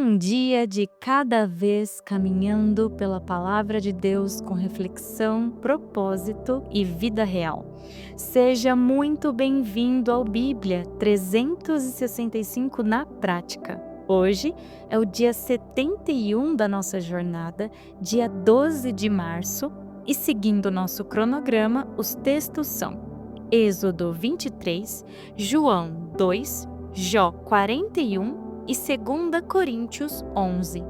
Um dia de cada vez caminhando pela palavra de Deus com reflexão, propósito e vida real. Seja muito bem-vindo ao Bíblia 365 na prática. Hoje é o dia 71 da nossa jornada, dia 12 de março, e seguindo nosso cronograma, os textos são Êxodo 23, João 2, Jó 41 e 2 Coríntios 11.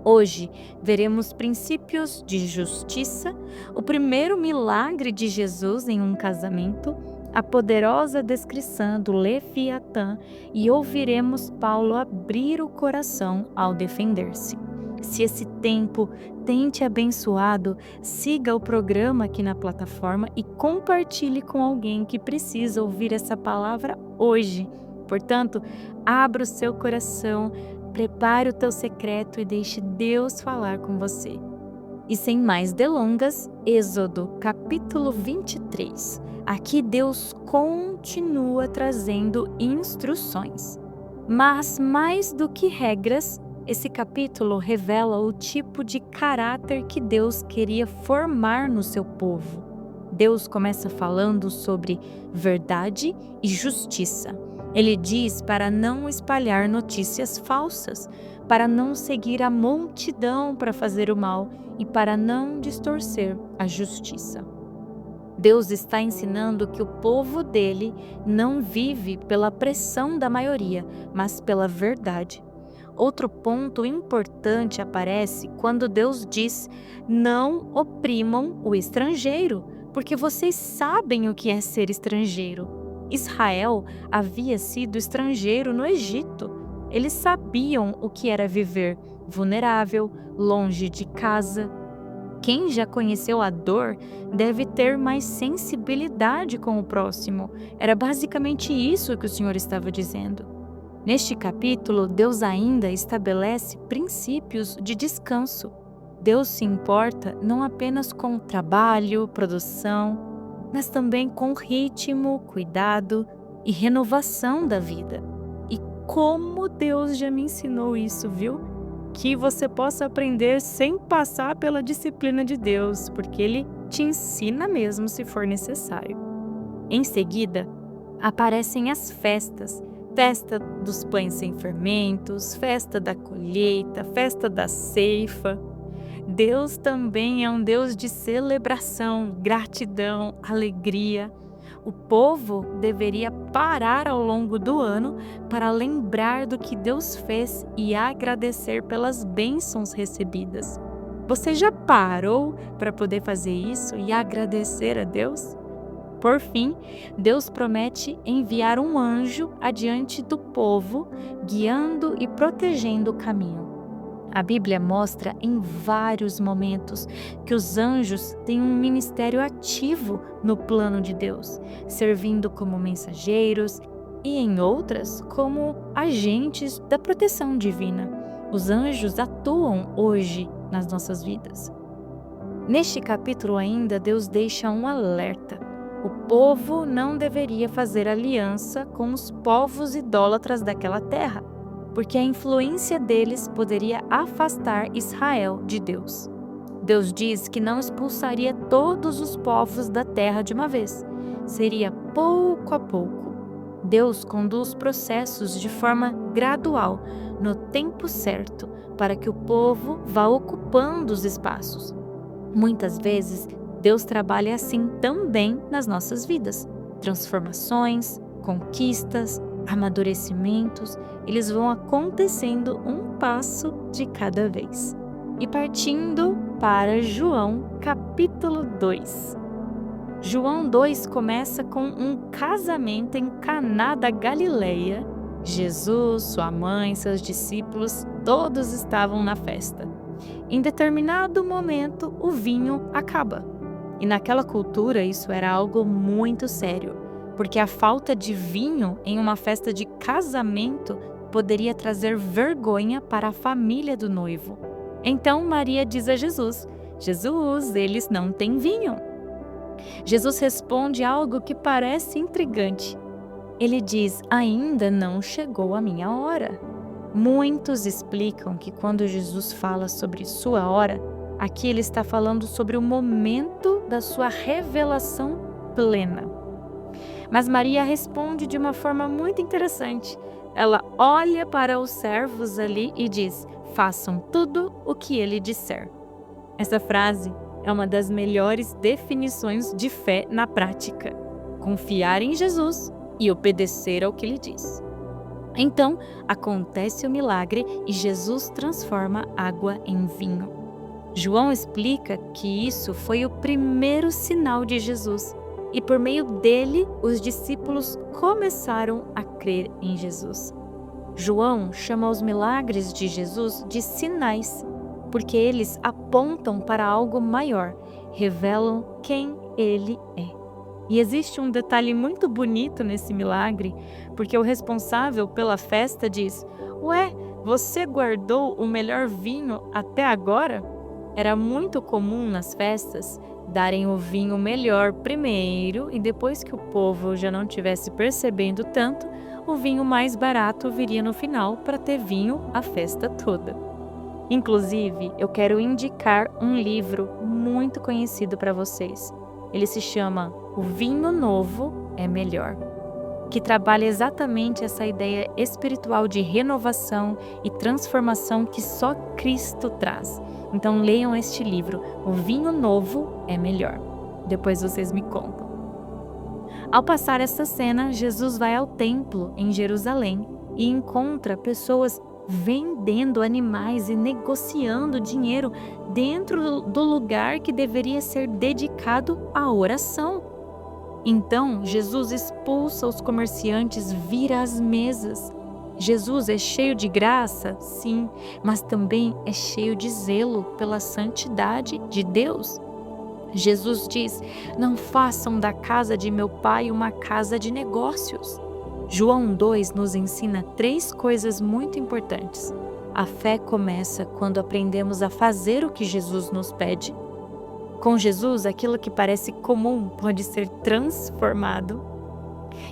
Hoje veremos princípios de justiça, o primeiro milagre de Jesus em um casamento, a poderosa descrição do Leviatã e ouviremos Paulo abrir o coração ao defender-se. Se esse tempo tem te abençoado, siga o programa aqui na plataforma e compartilhe com alguém que precisa ouvir essa palavra hoje. Portanto, abra o seu coração, prepare o teu secreto e deixe Deus falar com você. E sem mais delongas, Êxodo capítulo 23. Aqui Deus continua trazendo instruções. Mas mais do que regras, esse capítulo revela o tipo de caráter que Deus queria formar no seu povo. Deus começa falando sobre verdade e justiça. Ele diz para não espalhar notícias falsas, para não seguir a multidão para fazer o mal e para não distorcer a justiça. Deus está ensinando que o povo dele não vive pela pressão da maioria, mas pela verdade. Outro ponto importante aparece quando Deus diz: não oprimam o estrangeiro, porque vocês sabem o que é ser estrangeiro. Israel havia sido estrangeiro no Egito. Eles sabiam o que era viver vulnerável, longe de casa. Quem já conheceu a dor deve ter mais sensibilidade com o próximo. Era basicamente isso que o Senhor estava dizendo. Neste capítulo, Deus ainda estabelece princípios de descanso. Deus se importa não apenas com trabalho, produção, mas também com ritmo, cuidado e renovação da vida. E como Deus já me ensinou isso, viu? Que você possa aprender sem passar pela disciplina de Deus, porque Ele te ensina mesmo se for necessário. Em seguida, aparecem as festas. Festa dos pães sem fermentos, festa da colheita, festa da ceifa. Deus também é um Deus de celebração, gratidão, alegria. O povo deveria parar ao longo do ano para lembrar do que Deus fez e agradecer pelas bênçãos recebidas. Você já parou para poder fazer isso e agradecer a Deus? Por fim, Deus promete enviar um anjo adiante do povo, guiando e protegendo o caminho. A Bíblia mostra em vários momentos que os anjos têm um ministério ativo no plano de Deus, servindo como mensageiros e, em outras, como agentes da proteção divina. Os anjos atuam hoje nas nossas vidas. Neste capítulo ainda, Deus deixa um alerta. O povo não deveria fazer aliança com os povos idólatras daquela terra, porque a influência deles poderia afastar Israel de Deus. Deus diz que não expulsaria todos os povos da terra de uma vez. Seria pouco a pouco. Deus conduz processos de forma gradual, no tempo certo, para que o povo vá ocupando os espaços. Muitas vezes, Deus trabalha assim também nas nossas vidas. Transformações, conquistas, amadurecimentos, eles vão acontecendo um passo de cada vez. E partindo para João capítulo 2. João 2 começa com um casamento em Caná da Galileia. Jesus, sua mãe, seus discípulos, todos estavam na festa. Em determinado momento, o vinho acaba. E naquela cultura isso era algo muito sério, porque a falta de vinho em uma festa de casamento poderia trazer vergonha para a família do noivo. Então Maria diz a Jesus: Jesus, eles não têm vinho. Jesus responde algo que parece intrigante. Ele diz: ainda não chegou a minha hora. Muitos explicam que quando Jesus fala sobre sua hora, aqui ele está falando sobre o momento da sua revelação plena. Mas Maria responde de uma forma muito interessante. Ela olha para os servos ali e diz: façam tudo o que ele disser. Essa frase é uma das melhores definições de fé na prática. Confiar em Jesus e obedecer ao que ele diz. Então, acontece o milagre e Jesus transforma água em vinho. João explica que isso foi o primeiro sinal de Jesus e por meio dele os discípulos começaram a crer em Jesus. João chama os milagres de Jesus de sinais, porque eles apontam para algo maior, revelam quem ele é. E existe um detalhe muito bonito nesse milagre, porque o responsável pela festa diz: ué, você guardou o melhor vinho até agora? Era muito comum nas festas darem o vinho melhor primeiro e depois que o povo já não estivesse percebendo tanto, o vinho mais barato viria no final para ter vinho a festa toda. Inclusive, eu quero indicar um livro muito conhecido para vocês. Ele se chama O Vinho Novo é Melhor, que trabalha exatamente essa ideia espiritual de renovação e transformação que só Cristo traz. Então leiam este livro, O Vinho Novo é Melhor. Depois vocês me contam. Ao passar essa cena, Jesus vai ao templo em Jerusalém e encontra pessoas vendendo animais e negociando dinheiro dentro do lugar que deveria ser dedicado à oração. Então, Jesus expulsa os comerciantes, vira as mesas. Jesus é cheio de graça, sim, mas também é cheio de zelo pela santidade de Deus. Jesus diz: não façam da casa de meu pai uma casa de negócios. João 2 nos ensina 3 coisas muito importantes. A fé começa quando aprendemos a fazer o que Jesus nos pede. Com Jesus, aquilo que parece comum pode ser transformado.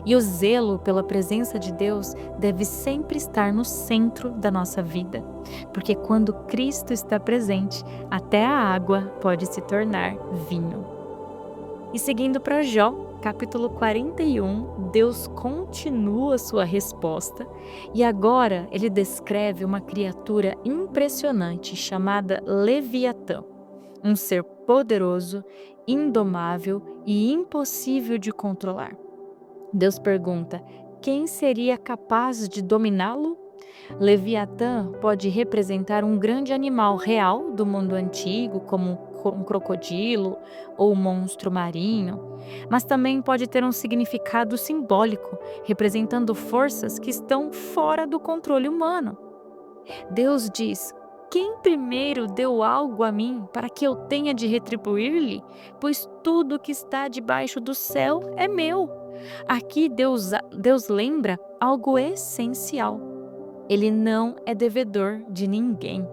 E o zelo pela presença de Deus deve sempre estar no centro da nossa vida, porque quando Cristo está presente, até a água pode se tornar vinho. E seguindo para Jó, capítulo 41, Deus continua sua resposta e agora ele descreve uma criatura impressionante chamada Leviatã, um ser poderoso, indomável e impossível de controlar. Deus pergunta: quem seria capaz de dominá-lo? Leviatã pode representar um grande animal real do mundo antigo, como um crocodilo ou um monstro marinho, mas também pode ter um significado simbólico, representando forças que estão fora do controle humano. Deus diz: quem primeiro deu algo a mim para que eu tenha de retribuir-lhe? Pois tudo que está debaixo do céu é meu. Aqui Deus lembra algo essencial. Ele não é devedor de ninguém.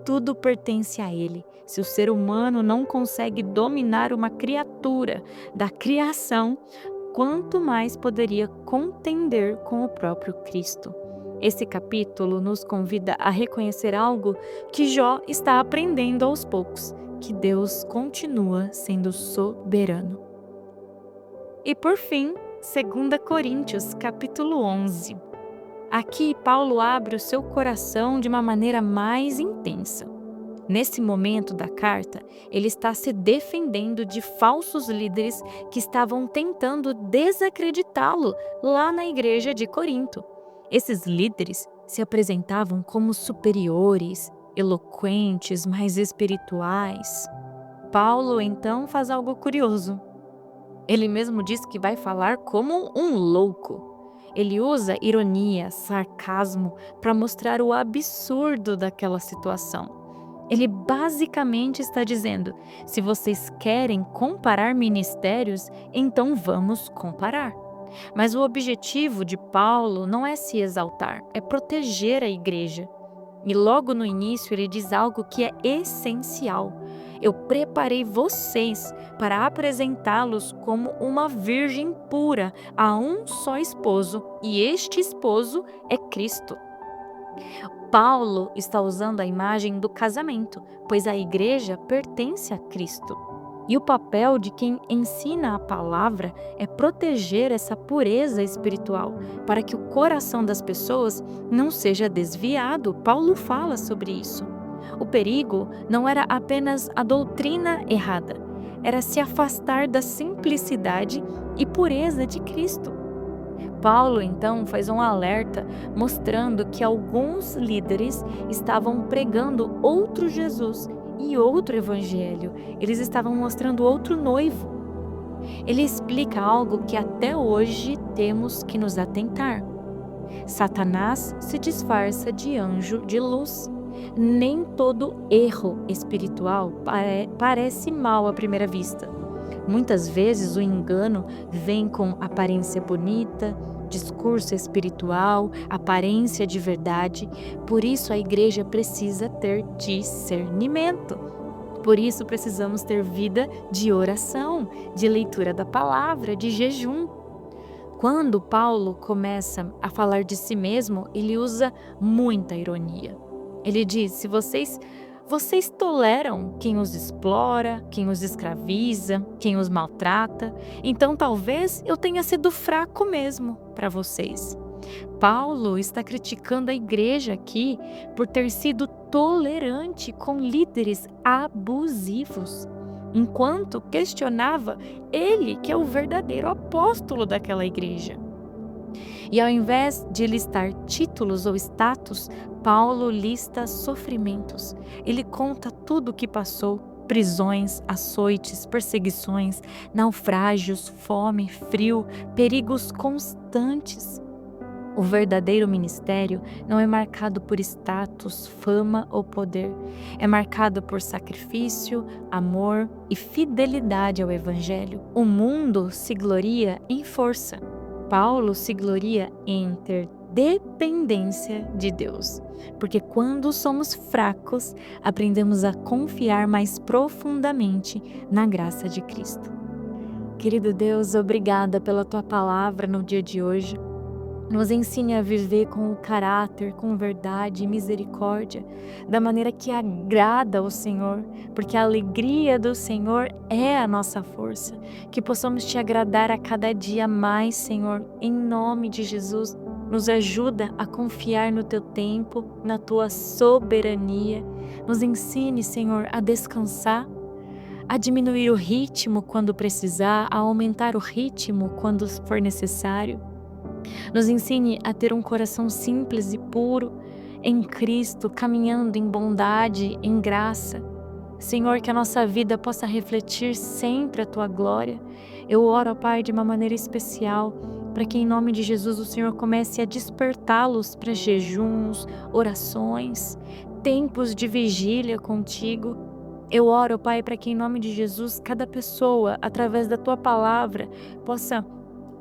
Tudo pertence a Ele. Se o ser humano não consegue dominar uma criatura da criação, quanto mais poderia contender com o próprio Cristo? Esse capítulo nos convida a reconhecer algo que Jó está aprendendo aos poucos, que Deus continua sendo soberano. E por fim, 2 Coríntios, capítulo 11. Aqui, Paulo abre o seu coração de uma maneira mais intensa. Nesse momento da carta, ele está se defendendo de falsos líderes que estavam tentando desacreditá-lo lá na igreja de Corinto. Esses líderes se apresentavam como superiores, eloquentes, mais espirituais. Paulo, então, faz algo curioso. Ele mesmo diz que vai falar como um louco. Ele usa ironia, sarcasmo para mostrar o absurdo daquela situação. Ele basicamente está dizendo: se vocês querem comparar ministérios, então vamos comparar. Mas o objetivo de Paulo não é se exaltar, é proteger a igreja. E logo no início ele diz algo que é essencial: eu preparei vocês para apresentá-los como uma virgem pura a um só esposo, e este esposo é Cristo. Paulo está usando a imagem do casamento, pois a igreja pertence a Cristo. E o papel de quem ensina a palavra é proteger essa pureza espiritual, para que o coração das pessoas não seja desviado. Paulo fala sobre isso. O perigo não era apenas a doutrina errada, era se afastar da simplicidade e pureza de Cristo. Paulo então faz um alerta mostrando que alguns líderes estavam pregando outro Jesus e outro evangelho. Eles estavam mostrando outro noivo. Ele explica algo que até hoje temos que nos atentar. Satanás se disfarça de anjo de luz. Nem todo erro espiritual parece mal à primeira vista. Muitas vezes o engano vem com aparência bonita, discurso espiritual, aparência de verdade. Por isso a igreja precisa ter discernimento. Por isso precisamos ter vida de oração, de leitura da palavra, de jejum. Quando Paulo começa a falar de si mesmo, ele usa muita ironia. Ele diz: se vocês toleram quem os explora, quem os escraviza, quem os maltrata, então talvez eu tenha sido fraco mesmo para vocês. Paulo está criticando a igreja aqui por ter sido tolerante com líderes abusivos, enquanto questionava ele, que é o verdadeiro apóstolo daquela igreja. E ao invés de listar títulos ou status, Paulo lista sofrimentos. Ele conta tudo o que passou: prisões, açoites, perseguições, naufrágios, fome, frio, perigos constantes. O verdadeiro ministério não é marcado por status, fama ou poder. É marcado por sacrifício, amor e fidelidade ao Evangelho. O mundo se gloria em força. Paulo se gloria em ter dependência de Deus, porque quando somos fracos, aprendemos a confiar mais profundamente na graça de Cristo. Querido Deus, obrigada pela tua palavra no dia de hoje. Nos ensine a viver com o caráter, com verdade e misericórdia, da maneira que agrada ao Senhor, porque a alegria do Senhor é a nossa força. Que possamos te agradar a cada dia mais, Senhor, em nome de Jesus. Nos ajuda a confiar no teu tempo, na tua soberania. Nos ensine, Senhor, a descansar, a diminuir o ritmo quando precisar, a aumentar o ritmo quando for necessário. Nos ensine a ter um coração simples e puro em Cristo, caminhando em bondade, em graça. Senhor, que a nossa vida possa refletir sempre a Tua glória. Eu oro, Pai, de uma maneira especial, para que em nome de Jesus o Senhor comece a despertá-los para jejuns, orações, tempos de vigília contigo. Eu oro, Pai, para que em nome de Jesus cada pessoa, através da Tua palavra, possa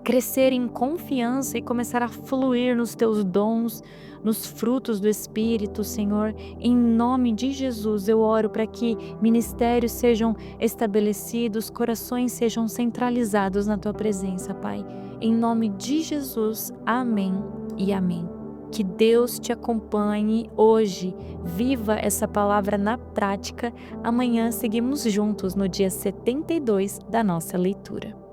crescer em confiança e começar a fluir nos teus dons, nos frutos do Espírito, Senhor. Em nome de Jesus, eu oro para que ministérios sejam estabelecidos, corações sejam centralizados na tua presença, Pai. Em nome de Jesus, amém e amém. Que Deus te acompanhe hoje. Viva essa palavra na prática. Amanhã seguimos juntos no dia 72 da nossa leitura.